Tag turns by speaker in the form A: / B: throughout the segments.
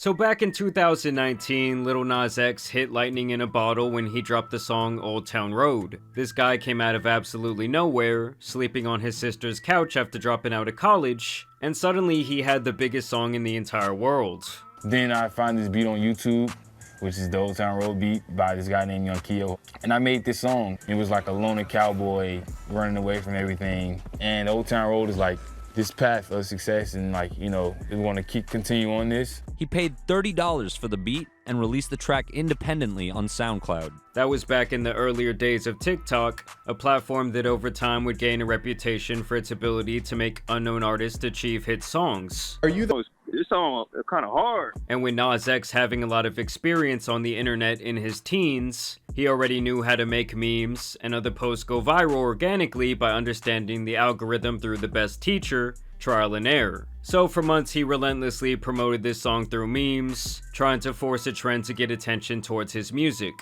A: So back in 2019, Lil Nas X hit lightning in a bottle when he dropped the song Old Town Road. This guy came out of absolutely nowhere, sleeping on his sister's couch after dropping out of college, and suddenly he had the biggest song in the entire world.
B: Then I find this beat on YouTube, which is the Old Town Road beat by this guy named Young Keo. And I made this song. It was like a loner cowboy running away from everything. And Old Town Road is like this path of success, and like, you know, we want to continue on this.
C: He paid $30 for the beat and released the track independently on SoundCloud.
A: That was back in the earlier days of TikTok, a platform that over time would gain a reputation for its ability to make unknown artists achieve hit songs.
D: This song is kind of hard.
A: And with Nas X having a lot of experience on the internet in his teens, he already knew how to make memes and other posts go viral organically by understanding the algorithm through the best teacher, trial and error. So for months he relentlessly promoted this song through memes, trying to force a trend to get attention towards his music.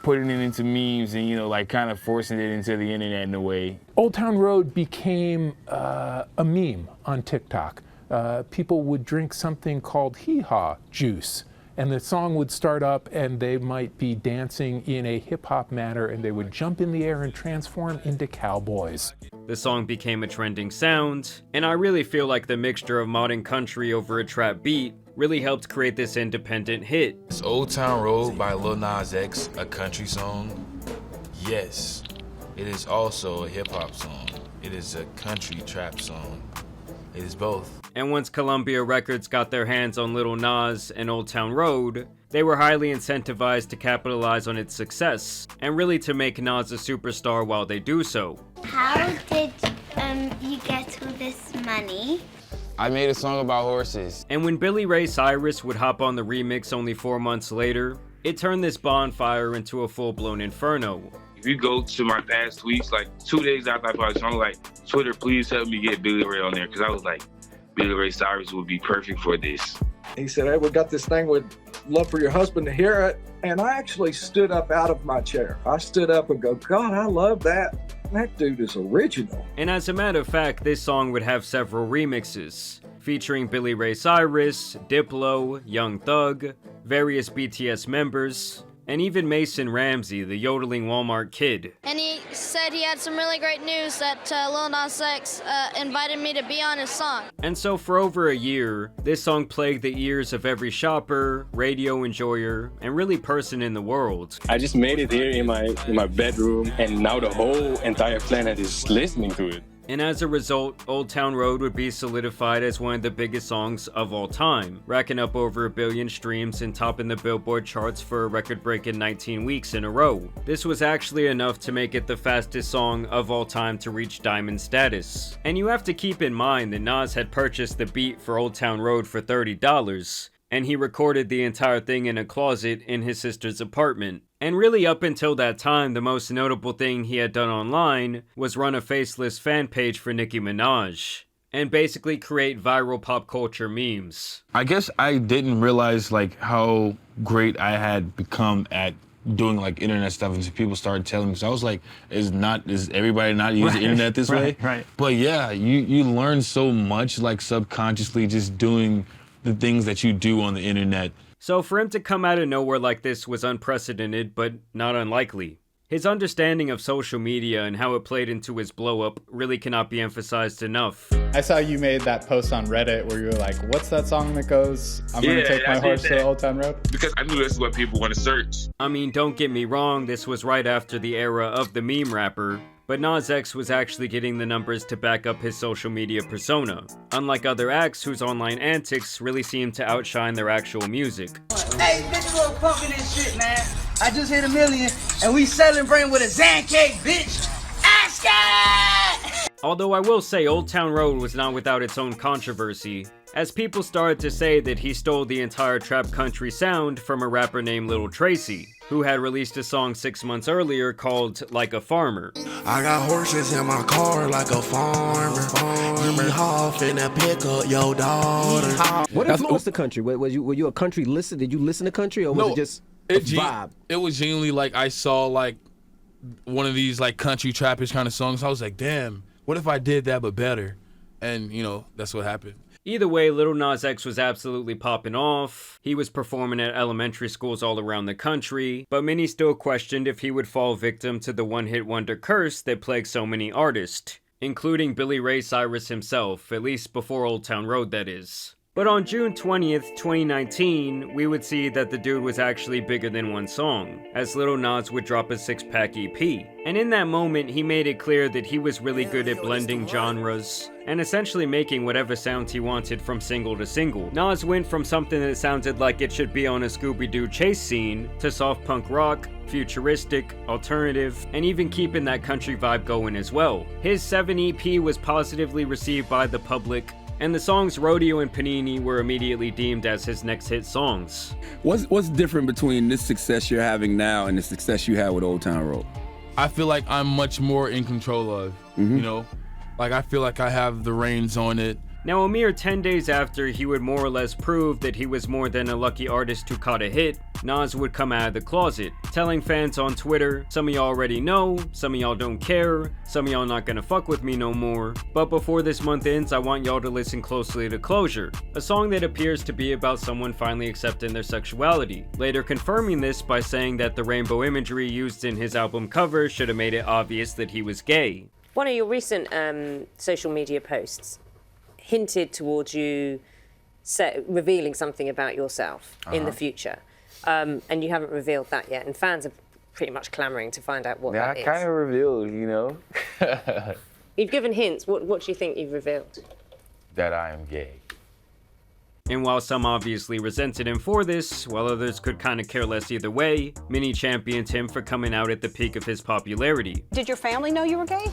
B: Putting it into memes and, you know, like kind of forcing it into the internet in a way.
E: Old Town Road became a meme on TikTok. People would drink something called hee-haw juice, and the song would start up and they might be dancing in a hip-hop manner, and they would jump in the air and transform into cowboys.
A: The song became a trending sound, and I really feel like the mixture of modern country over a trap beat really helped create this independent hit.
F: Is Old Town Road by Lil Nas X a country song? Yes. It is also a hip-hop song. It is a country trap song. It is both.
A: And once Columbia Records got their hands on Lil Nas and Old Town Road, they were highly incentivized to capitalize on its success, and really to make Nas a superstar while they do so.
G: How did you get all this money?
B: I made a song about horses.
A: And when Billy Ray Cyrus would hop on the remix only 4 months later, it turned this bonfire into a full-blown inferno.
D: If you go to my past tweets, like 2 days after I put the song, like, Twitter, please help me get Billy Ray on there, because I was like, Billy Ray Cyrus would be perfect for this.
H: He said, hey, we got this thing, we'd love for your husband to hear it. And I actually stood up out of my chair. I stood up and go, God, I love that. That dude is original.
A: And as a matter of fact, this song would have several remixes, featuring Billy Ray Cyrus, Diplo, Young Thug, various BTS members, and even Mason Ramsey, the yodeling Walmart kid.
I: And he said he had some really great news that Lil Nas X invited me to be on his song.
A: And so for over a year, this song plagued the ears of every shopper, radio enjoyer, and really person in the world.
J: I just made it here in my bedroom, and now the whole entire planet is listening to it.
A: And as a result, Old Town Road would be solidified as one of the biggest songs of all time, racking up over 1 billion streams and topping the Billboard charts for a record-breaking 19 weeks in a row. This was actually enough to make it the fastest song of all time to reach diamond status. And you have to keep in mind that Nas had purchased the beat for Old Town Road for $30, and he recorded the entire thing in a closet in his sister's apartment. And really up until that time, the most notable thing he had done online was run a faceless fan page for Nicki Minaj, and basically create viral pop culture memes.
B: I guess I didn't realize like how great I had become at doing like internet stuff until people started telling me. So I was like, is everybody not using the internet this way?
K: Right.
B: But yeah, you learn so much like subconsciously just doing the things that you do on the internet.
A: So for him to come out of nowhere like this was unprecedented, but not unlikely. His understanding of social media and how it played into his blow-up really cannot be emphasized enough.
K: I saw you made that post on Reddit where you were like, what's that song that goes, I'm gonna take my horse to Old Town Road?
D: Because I knew this is what people want to search.
A: I mean, don't get me wrong, this was right after the era of the meme rapper, but Nas X was actually getting the numbers to back up his social media persona, unlike other acts whose online antics really seemed to outshine their actual music.
L: Hey, bitch, little pumping this shit, man. I just hit 1 million, and we celebrating with a Zan cake, bitch. Ask it!
A: Although I will say Old Town Road was not without its own controversy, as people started to say that he stole the entire trap country sound from a rapper named Lil Tracy, who had released a song 6 months earlier called Like a Farmer.
M: I got horses in my car like a farmer. Yeehaw, finna pick up your daughter.
N: What influenced the country? Were you a country listener? Did you listen to country, or was it just a vibe?
F: It was genuinely like I saw like one of these like country trappish kind of songs. I was like, damn, what if I did that but better? And you know, that's what happened.
A: Either way, Lil Nas X was absolutely popping off. He was performing at elementary schools all around the country, but many still questioned if he would fall victim to the one-hit wonder curse that plagued so many artists, including Billy Ray Cyrus himself, at least before Old Town Road, that is. But on June 20th, 2019, we would see that the dude was actually bigger than one song, as Lil Nas would drop a 6-pack EP. And in that moment, he made it clear that he was really good at blending genres, and essentially making whatever sounds he wanted from single to single. Nas went from something that sounded like it should be on a Scooby-Doo chase scene, to soft punk rock, futuristic, alternative, and even keeping that country vibe going as well. His 7 EP was positively received by the public, and the songs Rodeo and Panini were immediately deemed as his next hit songs.
O: What's different between this success you're having now and the success you had with Old Town Road?
F: I feel like I'm much more in control of, you know? Like, I feel like I have the reins on it.
A: Now, a mere 10 days after he would more or less prove that he was more than a lucky artist who caught a hit, Nas would come out of the closet, telling fans on Twitter, "Some of y'all already know, some of y'all don't care, some of y'all not gonna fuck with me no more, but before this month ends, I want y'all to listen closely to Closure," a song that appears to be about someone finally accepting their sexuality, later confirming this by saying that the rainbow imagery used in his album cover should have made it obvious that he was gay.
P: One of your recent social media posts hinted towards you revealing something about yourself in the future. And you haven't revealed that yet, and fans are pretty much clamoring to find out what that is.
B: Yeah, I kind of revealed, you know.
P: You've given hints. What do you think you've revealed?
B: That I am gay.
A: And while some obviously resented him for this, while others could kind of care less either way, many championed him for coming out at the peak of his popularity.
Q: Did your family know you were gay?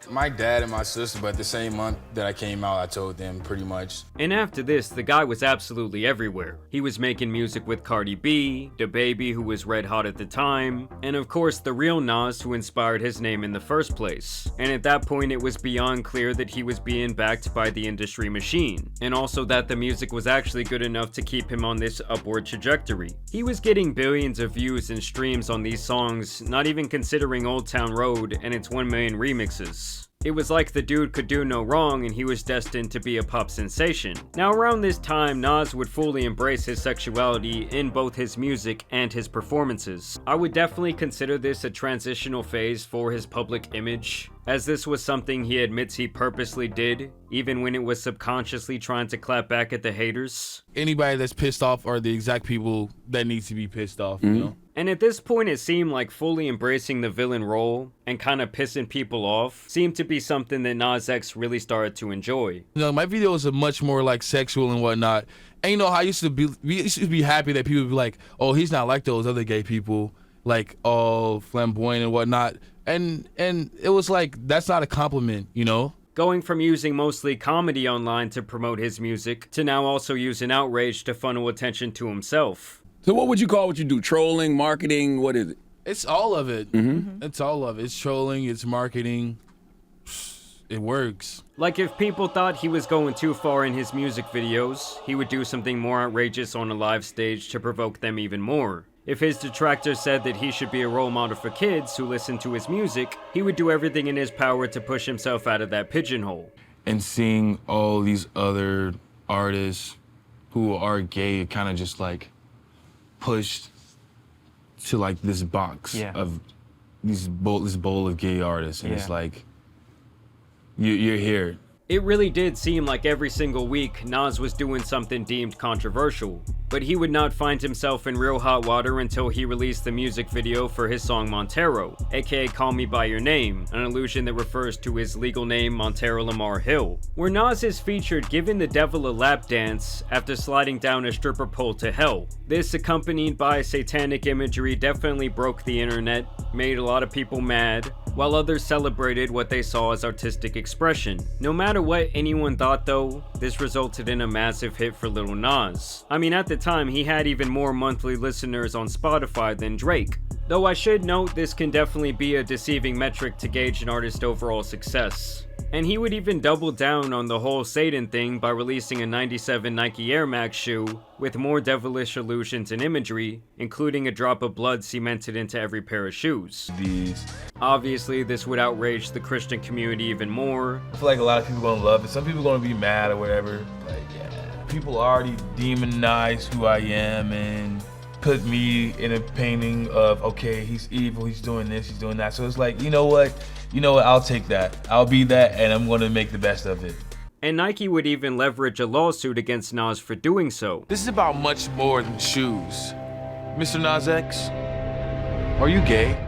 F: My dad and my sister, but the same month that I came out, I told them pretty much.
A: And after this, the guy was absolutely everywhere. He was making music with Cardi B, DaBaby, who was red hot at the time, and of course the real Nas, who inspired his name in the first place. And at that point, it was beyond clear that he was being backed by the industry machine, and also that the music was actually good enough to keep him on this upward trajectory. He was getting billions of views and streams on these songs, not even considering Old Town Road and its 1 million remixes. It was like the dude could do no wrong and he was destined to be a pop sensation. Now around this time, Nas would fully embrace his sexuality in both his music and his performances. I would definitely consider this a transitional phase for his public image, as this was something he admits he purposely did, even when it was subconsciously trying to clap back at the haters.
F: Anybody that's pissed off are the exact people that need to be pissed off, you know?
A: And at this point, it seemed like fully embracing the villain role and kind of pissing people off seemed to be something that Nas X really started to enjoy.
F: You know, my videos are much more like sexual and whatnot. And you know, we used to be happy that people would be like, oh, he's not like those other gay people, like all flamboyant and whatnot. And it was like, that's not a compliment, you know?
A: Going from using mostly comedy online to promote his music to now also using outrage to funnel attention to himself.
O: So what would you call what you do? Trolling, marketing, what is it?
F: It's all of it. It's all of it. It's trolling, it's marketing. It works.
A: Like if people thought he was going too far in his music videos, he would do something more outrageous on a live stage to provoke them even more. If his detractors said that he should be a role model for kids who listen to his music, he would do everything in his power to push himself out of that pigeonhole.
F: And seeing all these other artists who are gay kind of just like pushed to like this box of this bowl of gay artists, and it's like you're here.
A: It really did seem like every single week Nas was doing something deemed controversial, but he would not find himself in real hot water until he released the music video for his song Montero, aka Call Me By Your Name, an allusion that refers to his legal name Montero Lamar Hill, where Nas is featured giving the devil a lap dance after sliding down a stripper pole to hell. This, accompanied by satanic imagery, definitely broke the internet, made a lot of people mad, while others celebrated what they saw as artistic expression. No matter what anyone thought though, this resulted in a massive hit for Lil Nas. I mean, at the time, he had even more monthly listeners on Spotify than Drake. Though I should note this can definitely be a deceiving metric to gauge an artist's overall success. And he would even double down on the whole Satan thing by releasing a '97 Nike Air Max shoe with more devilish allusions and imagery, including a drop of blood cemented into every pair of shoes. Obviously, this would outrage the Christian community even more.
Q: I feel like a lot of people are gonna love it. Some people are gonna be mad or whatever. Like, yeah, people already demonize who I am and put me in a painting of, okay, he's evil, he's doing this, he's doing that. So it's like, you know what, I'll take that. I'll be that, and I'm gonna make the best of it.
A: And Nike would even leverage a lawsuit against Nas for doing so.
F: This is about much more than shoes. Mr. Nas X, are you gay?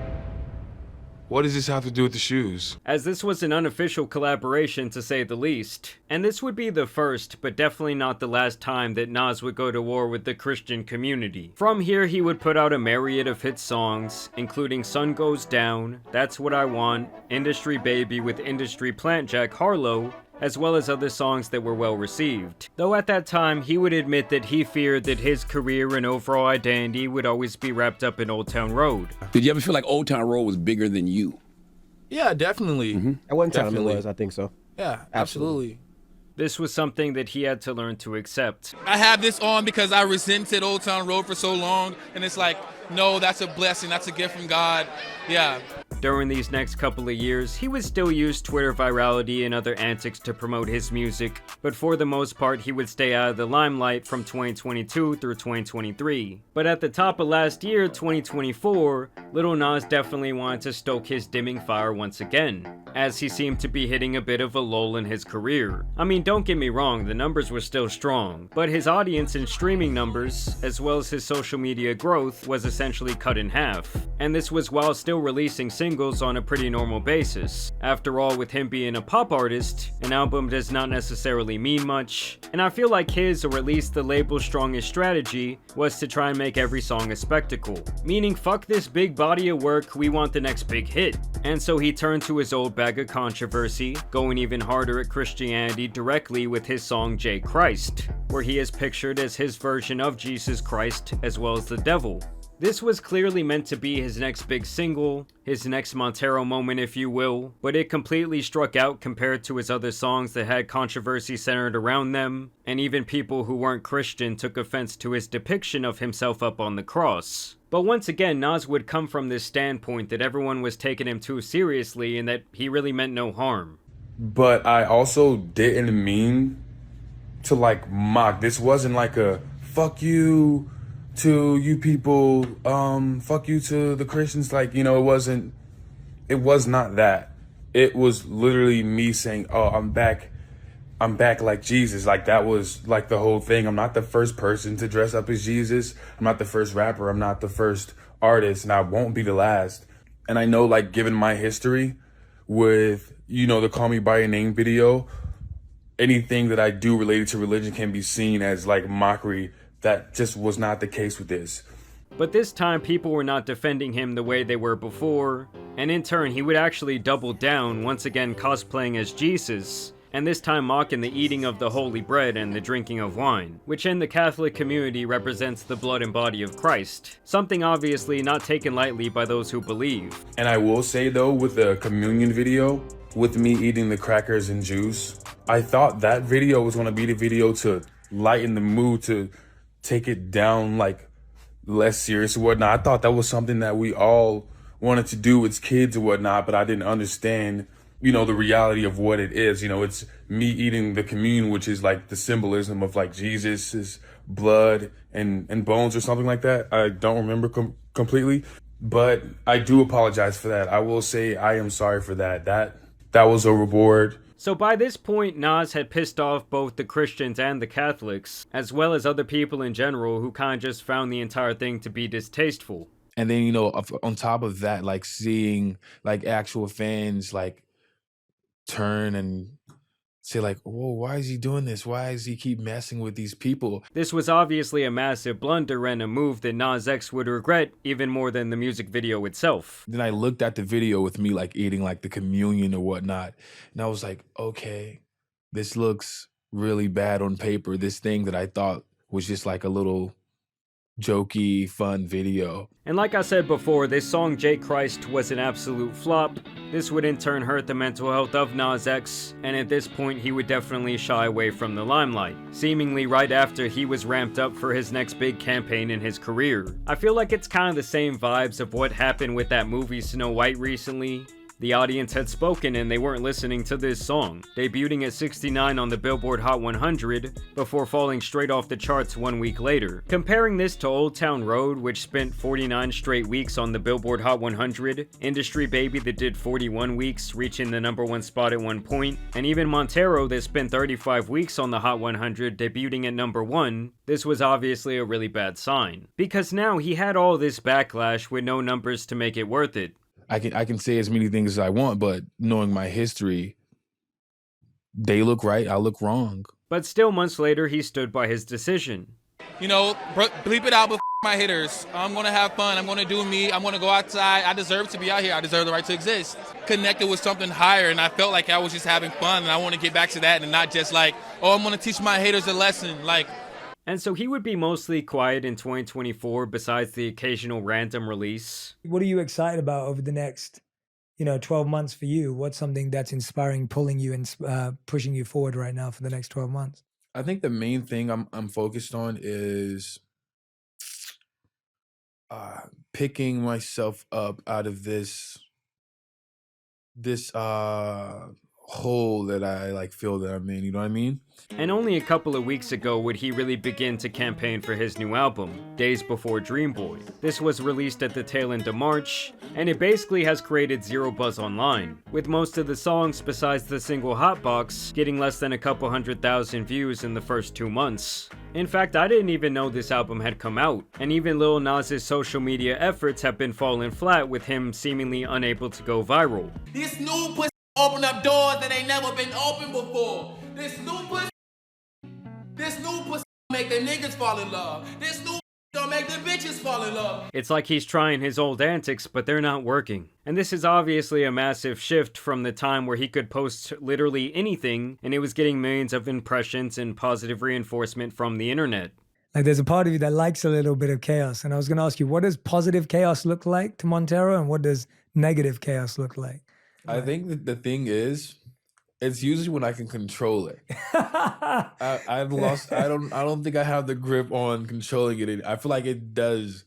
F: What does this have to do with the shoes?
A: As this was an unofficial collaboration to say the least. And this would be the first, but definitely not the last time that Nas would go to war with the Christian community. From here, he would put out a myriad of hit songs, including Sun Goes Down, That's What I Want, Industry Baby with industry plant Jack Harlow, as well as other songs that were well received. Though at that time, he would admit that he feared that his career and overall identity would always be wrapped up in Old Town Road.
O: Did you ever feel like Old Town Road was bigger than you?
Q: Yeah, definitely.
N: At one time it was, I think so.
Q: Yeah, absolutely.
A: This was something that he had to learn to accept.
R: I have this on because I resented Old Town Road for so long, and it's like, no, that's a blessing, that's a gift from God. Yeah.
A: During these next couple of years, he would still use Twitter virality and other antics to promote his music, but for the most part, he would stay out of the limelight from 2022 through 2023. But at the top of last year, 2024, Lil Nas definitely wanted to stoke his dimming fire once again, as he seemed to be hitting a bit of a lull in his career. I mean, don't get me wrong, the numbers were still strong, but his audience and streaming numbers, as well as his social media growth, was essentially cut in half. And this was while still releasing singles on a pretty normal basis. After all, with him being a pop artist, an album does not necessarily mean much, and I feel like his, or at least the label's strongest strategy, was to try and make every song a spectacle. Meaning, fuck this big body of work, we want the next big hit. And so he turned to his old bag of controversy, going even harder at Christianity directly with his song J Christ, where he is pictured as his version of Jesus Christ as well as the devil. This was clearly meant to be his next big single, his next Montero moment if you will, but it completely struck out compared to his other songs that had controversy centered around them, and even people who weren't Christian took offense to his depiction of himself up on the cross. But once again, Nas would come from this standpoint that everyone was taking him too seriously and that he really meant no harm.
F: But I also didn't mean to like mock. This wasn't like a fuck you to you people, fuck you to the Christians. Like, it was not that. It was literally me saying, oh, I'm back like Jesus. Like, that was like the whole thing. I'm not the first person to dress up as Jesus. I'm not the first rapper. I'm not the first artist, and I won't be the last. And I know, like, given my history with, the Call Me By Your Name video, anything that I do related to religion can be seen as like mockery. That just was not the case with this.
A: But this time, people were not defending him the way they were before, and in turn, he would actually double down, once again cosplaying as Jesus, and this time mocking the eating of the holy bread and the drinking of wine, which in the Catholic community represents the blood and body of Christ, something obviously not taken lightly by those who believe.
F: And I will say though, with the communion video, with me eating the crackers and juice, I thought that video was gonna be the video to lighten the mood, to take it down, like less serious or whatnot. I thought that was something that we all wanted to do as kids or whatnot, but I didn't understand, the reality of what it is. It's me eating the communion, which is like the symbolism of like Jesus's blood and bones or something like that. I don't remember completely, but I do apologize for that. I will say I am sorry for that. That was overboard.
A: So by this point, Nas had pissed off both the Christians and the Catholics, as well as other people in general who kind of just found the entire thing to be distasteful.
F: And then, on top of that, like seeing like actual fans like turn and say like, whoa, why is he doing this? Why does he keep messing with these people?
A: This was obviously a massive blunder and a move that Nas X would regret even more than the music video itself.
F: Then I looked at the video with me like eating like the communion or whatnot, and I was like, okay, this looks really bad on paper. This thing that I thought was just like a little jokey, fun video.
A: And like I said before, this song J Christ was an absolute flop, This would in turn hurt the mental health of Nas X, and at this point he would definitely shy away from the limelight, seemingly right after he was ramped up for his next big campaign in his career. I feel like it's kind of the same vibes of what happened with that movie Snow White recently. The audience had spoken and they weren't listening to this song, debuting at 69 on the Billboard Hot 100 before falling straight off the charts 1 week later. Comparing this to Old Town Road, which spent 49 straight weeks on the Billboard Hot 100, Industry Baby that did 41 weeks, reaching the #1 spot at one point, and even Montero that spent 35 weeks on the Hot 100, debuting at #1, this was obviously a really bad sign. Because now he had all this backlash with no numbers to make it worth it.
F: I can say as many things as I want, but knowing my history, they look right, I look wrong.
A: But still months later, he stood by his decision.
R: You know, bleep it out, but my haters. I'm gonna have fun, I'm gonna do me, I'm gonna go outside. I deserve to be out here, I deserve the right to exist. Connected with something higher, and I felt like I was just having fun, and I wanna get back to that and not just like, oh, I'm gonna teach my haters a lesson, like.
A: And so he would be mostly quiet in 2024 besides the occasional random release.
S: What are you excited about over the next, 12 months for you? What's something that's inspiring, pulling you and pushing you forward right now for the next 12 months?
F: I think the main thing I'm focused on is picking myself up out of this hole that I feel that I'm in, you know what I mean?
A: And only a couple of weeks ago would he really begin to campaign for his new album, Days Before Dream Boy. This was released at the tail end of March, and it basically has created zero buzz online, with most of the songs besides the single Hotbox getting less than a couple 100,000 views in the first 2 months. In fact, I didn't even know this album had come out, and even Lil Nas' social media efforts have been falling flat with him seemingly unable to go viral.
R: This new pussy open up doors that ain't never been opened before. This new pussy make the niggas fall in love. This new gonna make the bitches fall in love.
A: It's like he's trying his old antics, but they're not working. And this is obviously a massive shift from the time where he could post literally anything and it was getting millions of impressions and positive reinforcement from the internet.
S: Like there's a part of you that likes a little bit of chaos. And I was gonna ask you, what does positive chaos look like to Montero and what does negative chaos look like?
F: I think that the thing is, it's usually when I can control it. I've lost. I don't think I have the grip on controlling it. I feel like it does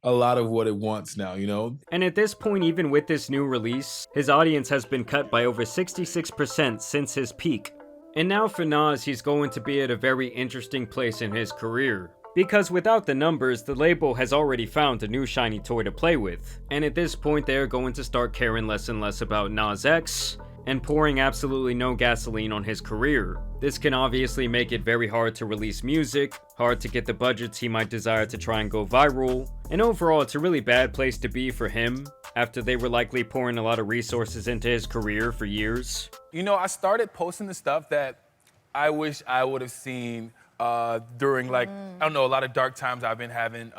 F: a lot of what it wants now, you know?
A: And at this point, even with this new release, his audience has been cut by over 66% since his peak. And now for Nas, he's going to be at a very interesting place in his career. Because without the numbers, the label has already found a new shiny toy to play with. And at this point, they are going to start caring less and less about Nas X, and pouring absolutely no gasoline on his career. This can obviously make it very hard to release music, hard to get the budgets he might desire to try and go viral, and overall it's a really bad place to be for him, after they were likely pouring a lot of resources into his career for years.
Q: You know, I started posting the stuff that I wish I would have seen during I don't know, a lot of dark times I've been having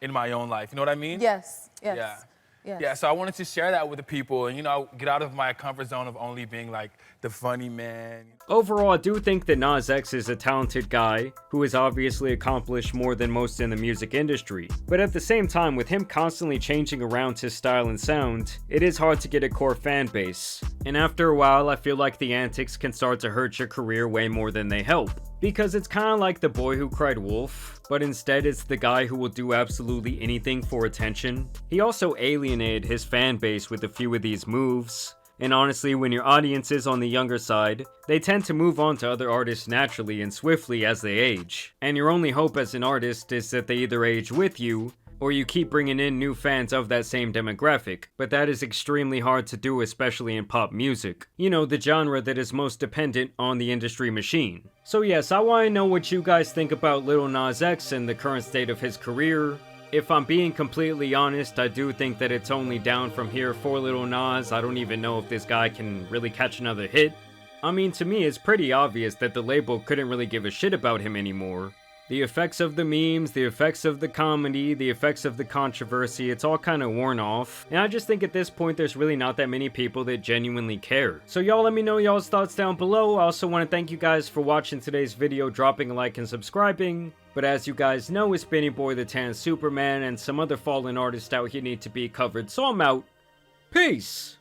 Q: in my own life. You know what I mean?
T: Yes.
Q: Yeah.
T: Yes.
Q: Yeah, so I wanted to share that with the people and, get out of my comfort zone of only being like the funny man.
A: Overall, I do think that Nas X is a talented guy who has obviously accomplished more than most in the music industry. But at the same time, with him constantly changing around his style and sound, it is hard to get a core fan base. And after a while, I feel like the antics can start to hurt your career way more than they help. Because it's kind of like the boy who cried wolf, but instead it's the guy who will do absolutely anything for attention. He also alienated his fan base with a few of these moves. And honestly, when your audience is on the younger side, they tend to move on to other artists naturally and swiftly as they age. And your only hope as an artist is that they either age with you, or you keep bringing in new fans of that same demographic, but that is extremely hard to do, especially in pop music. You know, the genre that is most dependent on the industry machine. So yes, I want to know what you guys think about Lil Nas X and the current state of his career. If I'm being completely honest, I do think that it's only down from here for Lil Nas. I don't even know if this guy can really catch another hit. I mean, to me, it's pretty obvious that the label couldn't really give a shit about him anymore. The effects of the memes, the effects of the comedy, the effects of the controversy, it's all kind of worn off. And I just think at this point there's really not that many people that genuinely care. So y'all let me know y'all's thoughts down below. I also want to thank you guys for watching today's video, dropping a like and subscribing. But as you guys know, it's been your boy the Tan Superman and some other fallen artists out here need to be covered. So I'm out. Peace!